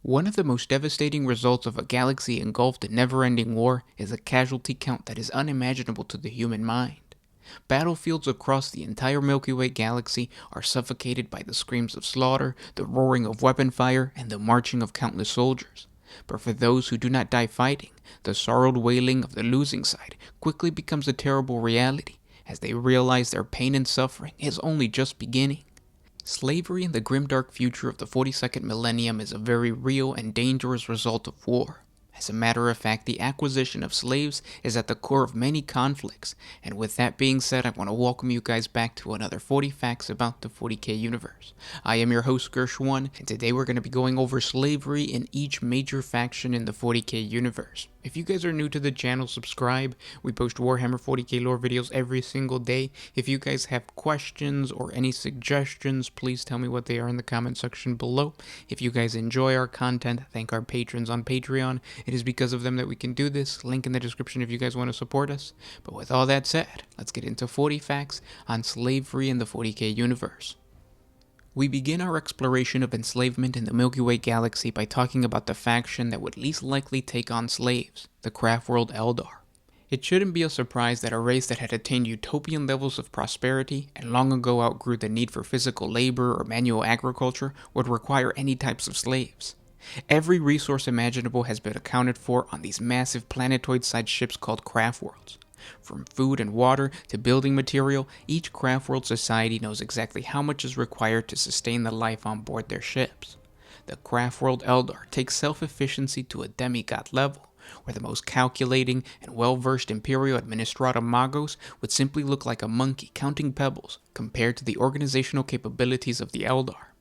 One of the most devastating results of a galaxy engulfed in never-ending war is a casualty count that is unimaginable to the human mind. Battlefields across the entire Milky Way galaxy are suffocated by the screams of slaughter, the roaring of weapon fire, and the marching of countless soldiers. But for those who do not die fighting, the sorrowed wailing of the losing side quickly becomes a terrible reality, as they realize their pain and suffering is only just beginning. Slavery in the grimdark future of the 42nd millennium is a very real and dangerous result of war. As a matter of fact, the acquisition of slaves is at the core of many conflicts, and with that being said, I want to welcome you guys back to another 40 Facts about the 40K universe. I am your host Gersh1, and today we're going to be going over slavery in each major faction in the 40K universe. If you guys are new to the channel, subscribe. We post Warhammer 40K lore videos every single day. If you guys have questions or any suggestions, please tell me what they are in the comment section below. If you guys enjoy our content, thank our patrons on Patreon. It is because of them that we can do this. Link in the description if you guys want to support us. But with all that said, let's get into 40 facts on slavery in the 40K universe. We begin our exploration of enslavement in the Milky Way galaxy by talking about the faction that would least likely take on slaves, the Craftworld Eldar. It shouldn't be a surprise that a race that had attained utopian levels of prosperity and long ago outgrew the need for physical labor or manual agriculture would require any types of slaves. Every resource imaginable has been accounted for on these massive planetoid-sized ships called Craftworlds. From food and water to building material, each Craftworld society knows exactly how much is required to sustain the life on board their ships. The Craftworld Eldar takes self-efficiency to a demigod level, where the most calculating and well-versed Imperial Administrator Magos would simply look like a monkey counting pebbles compared to the organizational capabilities of the Eldar.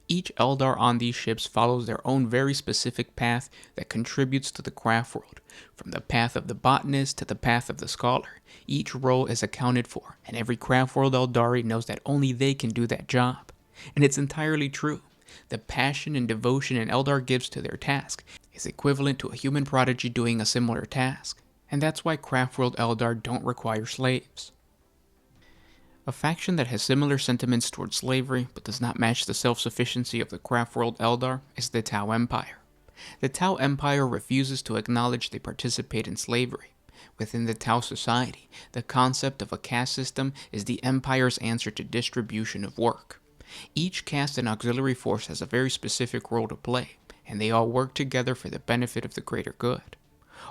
Each Eldar on these ships follows their own very specific path that contributes to the Craftworld. From the path of the botanist to the path of the scholar, each role is accounted for, and every Craftworld Eldari knows that only they can do that job. And it's entirely true. The passion and devotion an Eldar gives to their task is equivalent to a human prodigy doing a similar task, and that's why Craftworld Eldar don't require slaves. A faction that has similar sentiments towards slavery but does not match the self-sufficiency of the Craftworld Eldar is the Tau Empire. The Tau Empire refuses to acknowledge they participate in slavery. Within the Tau society, the concept of a caste system is the Empire's answer to distribution of work. Each caste and auxiliary force has a very specific role to play, and they all work together for the benefit of the greater good.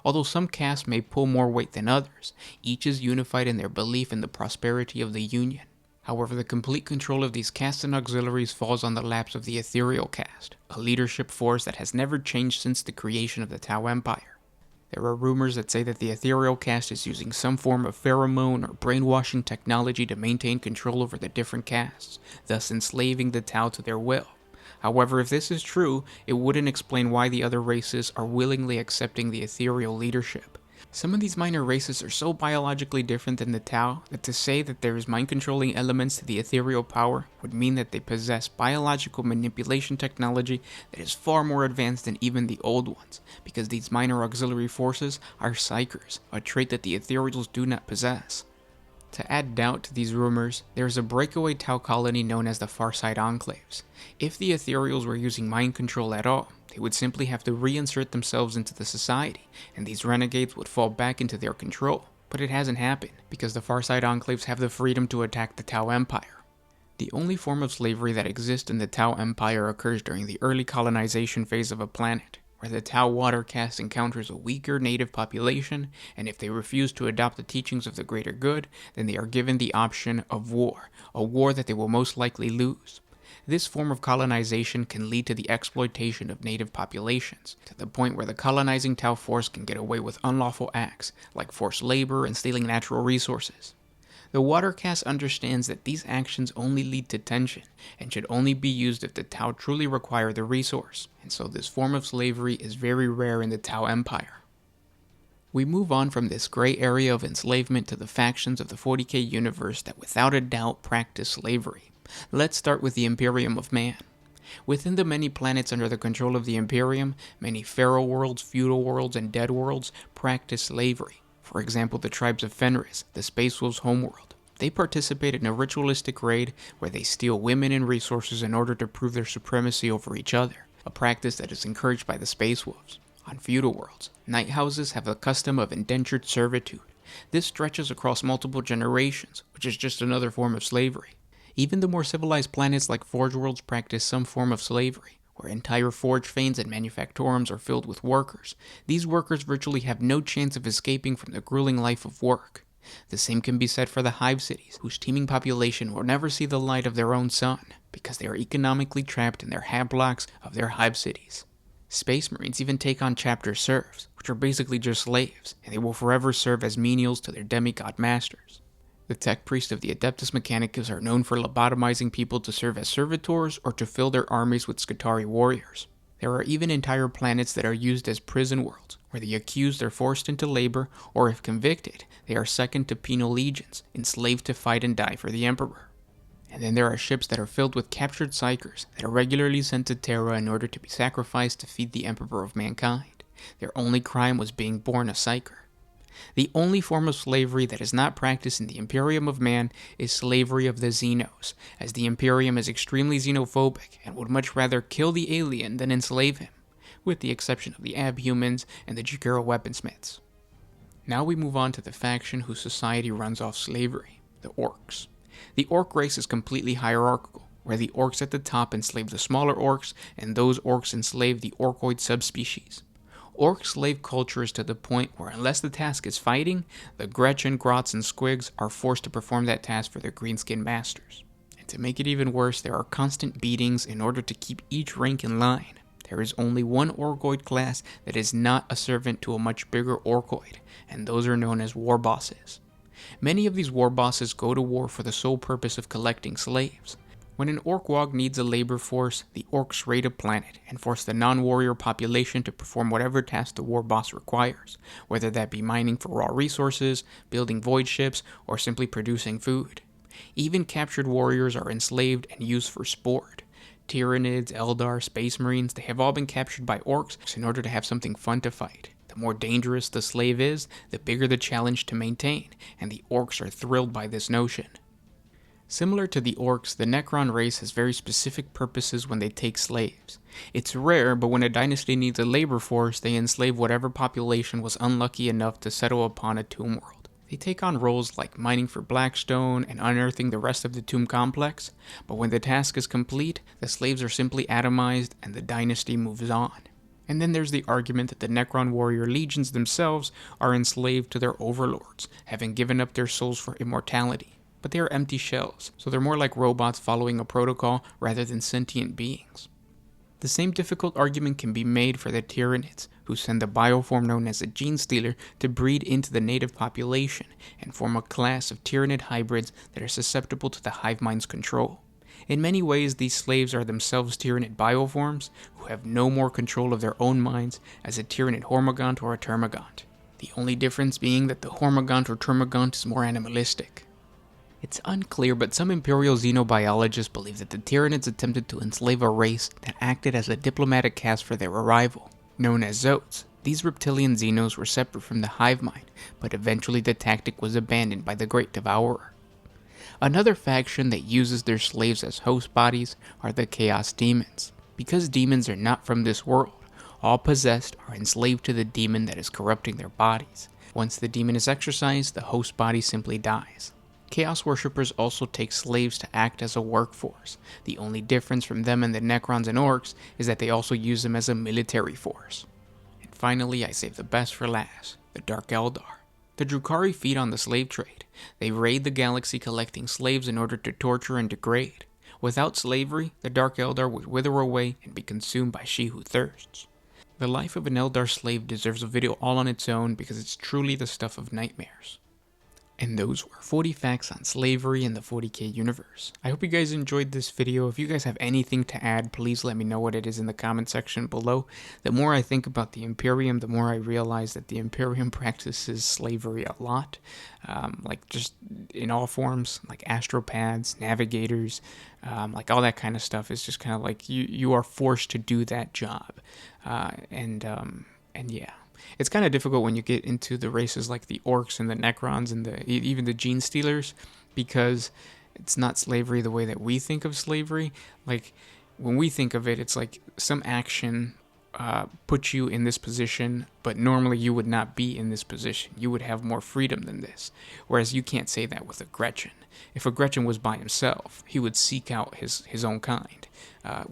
Although some castes may pull more weight than others, each is unified in their belief in the prosperity of the Union. However, the complete control of these castes and auxiliaries falls on the laps of the Ethereal caste, a leadership force that has never changed since the creation of the Tau Empire. There are rumors that say that the Ethereal caste is using some form of pheromone or brainwashing technology to maintain control over the different castes, thus enslaving the Tau to their will. However, if this is true, it wouldn't explain why the other races are willingly accepting the ethereal leadership. Some of these minor races are so biologically different than the Tau that to say that there is mind-controlling elements to the ethereal power would mean that they possess biological manipulation technology that is far more advanced than even the old ones, because these minor auxiliary forces are psychers, a trait that the ethereals do not possess. To add doubt to these rumors, there is a breakaway Tau colony known as the Farside Enclaves. If the Ethereals were using mind control at all, they would simply have to reinsert themselves into the society, and these renegades would fall back into their control. But it hasn't happened, because the Farside Enclaves have the freedom to attack the Tau Empire. The only form of slavery that exists in the Tau Empire occurs during the early colonization phase of a planet, where the Tau water caste encounters a weaker native population, and if they refuse to adopt the teachings of the greater good, then they are given the option of war, a war that they will most likely lose. This form of colonization can lead to the exploitation of native populations, to the point where the colonizing Tau force can get away with unlawful acts, like forced labor and stealing natural resources. The water caste understands that these actions only lead to tension, and should only be used if the Tau truly require the resource, and so this form of slavery is very rare in the Tau Empire. We move on from this gray area of enslavement to the factions of the 40K universe that without a doubt practice slavery. Let's start with the Imperium of Man. Within the many planets under the control of the Imperium, many Pharaoh worlds, feudal worlds, and dead worlds practice slavery. For example, the tribes of Fenris, the Space Wolves' homeworld. They participate in a ritualistic raid where they steal women and resources in order to prove their supremacy over each other, a practice that is encouraged by the Space Wolves. On feudal worlds, night houses have a custom of indentured servitude. This stretches across multiple generations, which is just another form of slavery. Even the more civilized planets like Forge Worlds practice some form of slavery, where entire forge fanes and manufactorums are filled with workers. These workers virtually have no chance of escaping from the grueling life of work. The same can be said for the hive cities, whose teeming population will never see the light of their own sun, because they are economically trapped in their hab blocks of their hive cities. Space Marines even take on chapter serfs, which are basically just slaves, and they will forever serve as menials to their demigod masters. The tech priests of the Adeptus Mechanicus are known for lobotomizing people to serve as servitors or to fill their armies with Scutari warriors. There are even entire planets that are used as prison worlds, where the accused are forced into labor, or if convicted, they are seconded to penal legions, enslaved to fight and die for the Emperor. And then there are ships that are filled with captured psychers that are regularly sent to Terra in order to be sacrificed to feed the Emperor of mankind. Their only crime was being born a psyker. The only form of slavery that is not practiced in the Imperium of Man is slavery of the Xenos, as the Imperium is extremely xenophobic and would much rather kill the alien than enslave him, with the exception of the Abhumans and the Jagera weaponsmiths. Now we move on to the faction whose society runs off slavery, the Orcs. The Orc race is completely hierarchical, where the Orcs at the top enslave the smaller Orcs, and those Orcs enslave the Orcoid subspecies. Orc Slave Culture is to the point where unless the task is fighting, the Gretchen, Grots, and Squigs are forced to perform that task for their greenskin masters. And to make it even worse, there are constant beatings in order to keep each rank in line. There is only one Orcoid class that is not a servant to a much bigger Orcoid, and those are known as war bosses. Many of these war bosses go to war for the sole purpose of collecting slaves. When an Orc-Wog needs a labor force, the Orcs raid a planet and force the non-warrior population to perform whatever task the war boss requires, whether that be mining for raw resources, building void ships, or simply producing food. Even captured warriors are enslaved and used for sport. Tyranids, Eldar, Space Marines, they have all been captured by Orcs in order to have something fun to fight. The more dangerous the slave is, the bigger the challenge to maintain, and the Orcs are thrilled by this notion. Similar to the Orcs, the Necron race has very specific purposes when they take slaves. It's rare, but when a dynasty needs a labor force, they enslave whatever population was unlucky enough to settle upon a tomb world. They take on roles like mining for Blackstone and unearthing the rest of the tomb complex, but when the task is complete, the slaves are simply atomized and the dynasty moves on. And then there's the argument that the Necron warrior legions themselves are enslaved to their overlords, having given up their souls for immortality. But they are empty shells, so they're more like robots following a protocol rather than sentient beings. The same difficult argument can be made for the Tyranids, who send a bioform known as a gene stealer to breed into the native population and form a class of Tyranid hybrids that are susceptible to the hive mind's control. In many ways, these slaves are themselves Tyranid bioforms who have no more control of their own minds as a Tyranid Hormagaunt or a Termagaunt. The only difference being that the Hormagaunt or Termagaunt is more animalistic. It's unclear, but some Imperial xenobiologists believe that the Tyranids attempted to enslave a race that acted as a diplomatic cast for their arrival, known as Zotes. These reptilian Xenos were separate from the hive mind, but eventually the tactic was abandoned by the Great Devourer. Another faction that uses their slaves as host bodies are the Chaos Demons. Because demons are not from this world, all possessed are enslaved to the demon that is corrupting their bodies. Once the demon is exorcised, the host body simply dies. Chaos Worshippers also take slaves to act as a workforce. The only difference from them and the Necrons and Orcs is that they also use them as a military force. And finally, I save the best for last, the Dark Eldar. The Drukhari feed on the slave trade. They raid the galaxy collecting slaves in order to torture and degrade. Without slavery, the Dark Eldar would wither away and be consumed by she who thirsts. The life of an Eldar slave deserves a video all on its own because it's truly the stuff of nightmares. And those were 40 facts on slavery in the 40K universe. I hope you guys enjoyed this video. If you guys have anything to add, please let me know what it is in the comment section below. The more I think about the Imperium, the more I realize that the Imperium practices slavery a lot. Like just in all forms, like astropads, navigators, like all that kind of stuff is just kind of like you are forced to do that job. And yeah. It's kind of difficult when you get into the races like the Orcs and the Necrons and even the Gene Stealers, because it's not slavery the way that we think of slavery. Like, when we think of it, it's like some action put you in this position, but normally you would not be in this position. You would have more freedom than this. Whereas you can't say that with a Gretchen. If a Gretchen was by himself, he would seek out his own kind,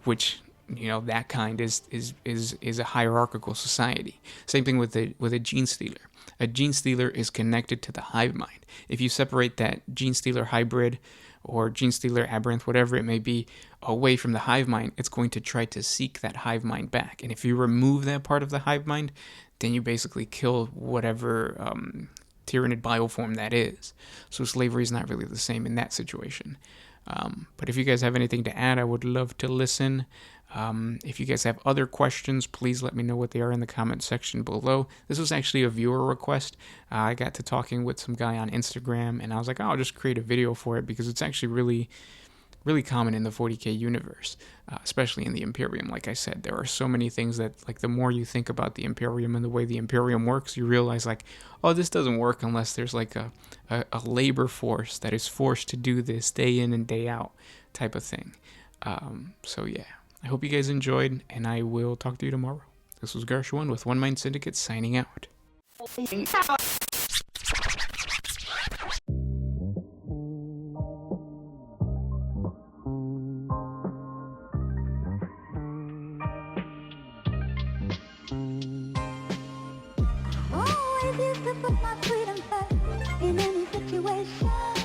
which, you know, that kind is a hierarchical society. Same thing with a gene stealer. A gene stealer is connected to the hive mind. If you separate that gene stealer hybrid or gene stealer aberrant, whatever it may be, away from the hive mind, it's going to try to seek that hive mind back. And if you remove that part of the hive mind, then you basically kill whatever Tyranid bioform that is. So slavery is not really the same in that situation. But if you guys have anything to add, I would love to listen. If you guys have other questions, please let me know what they are in the comment section below. This was actually a viewer request. I got to talking with some guy on Instagram, and I was like, oh, I'll just create a video for it because it's actually really common in the 40K universe, especially in the Imperium. Like I said, there are so many things that, like, the more you think about the Imperium and the way the Imperium works, you realize, like, oh, this doesn't work unless there's like a labor force that is forced to do this day in and day out type of thing. So yeah, I hope you guys enjoyed, and I will talk to you tomorrow. This was Gershwin with One Mind Syndicate signing out. Always used to put my freedom first in any situation.